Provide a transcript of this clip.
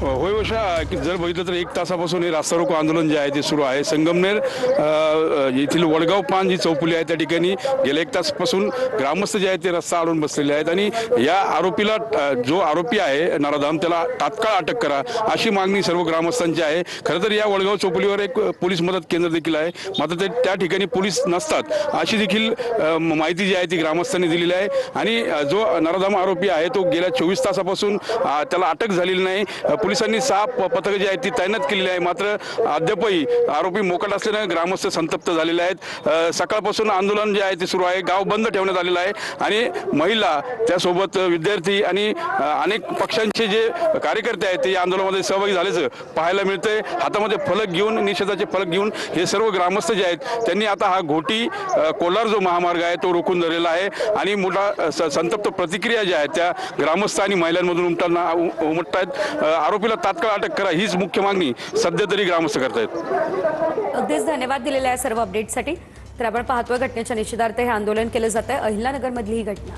होय वर्षा की जर बघितलं तर 1 तासापासून हे रास्ता रोको आंदोलन जे आहे ते सुरू आहे। संगमनेर येथील वडगाव पान जी चौफुली आहे त्या ठिकाणी गेल्या 1 तासापासून ग्रामस्थ जे आहेत ते रस्ता अडवून बसलेले आहेत आणि या आरोपीला जो आरोपी आहे नराधाम त्याला तात्काळ अटक करा अशी मागणी सर्व ग्रामस्थांची आहे। खरं तर या वडगाव चौफुलीवर एक पोलीस मदत केंद्र देखील आहे, मात्र ते त्या ठिकाणी पोलीस नसतात अशी देखील माहिती जी आहे ती ग्रामस्थांनी दिलेली आहे। आणि जो नराधाम आरोपी आहे तो गेल्या 24 तासापासून त्याला अटक झालेली नाही। पोलिसांनी 6 पथकं जी आहेत ती तैनात केलेली आहे, मात्र अद्यापही आरोपी मोकाट असल्याने ग्रामस्थ संतप्त झालेले आहेत। सकाळपासून आंदोलन जे आहे ते सुरू आहे, गाव बंद ठेवण्यात आलेलं आहे आणि महिला त्यासोबत विद्यार्थी आणि अनेक पक्षांचे जे कार्यकर्ते आहेत ते या आंदोलनामध्ये सहभागी झाल्याचं पाहायला मिळतंय। हातामध्ये फलक घेऊन, निषेधाचे फलक घेऊन हे सर्व ग्रामस्थ जे आहेत त्यांनी आता हा घोटी कोलार जो महामार्ग आहे तो रोखून धरलेला आहे आणि मोठा संतप्त प्रतिक्रिया ज्या आहेत त्या ग्रामस्थ आणि महिलांमधून उमटत आहेत। आरोपीला तात्काळ अटक करा हीच मुख्य मागणी सध्या तरी ग्रामस्थ करतायत। अगदीच धन्यवाद दिलेल्या या सर्व अपडेटसाठी। तर आपण पाहतोय घटनेच्या निषेधार्थ हे आंदोलन केलं जात आहे, अहिल्यानगर मधली ही घटना।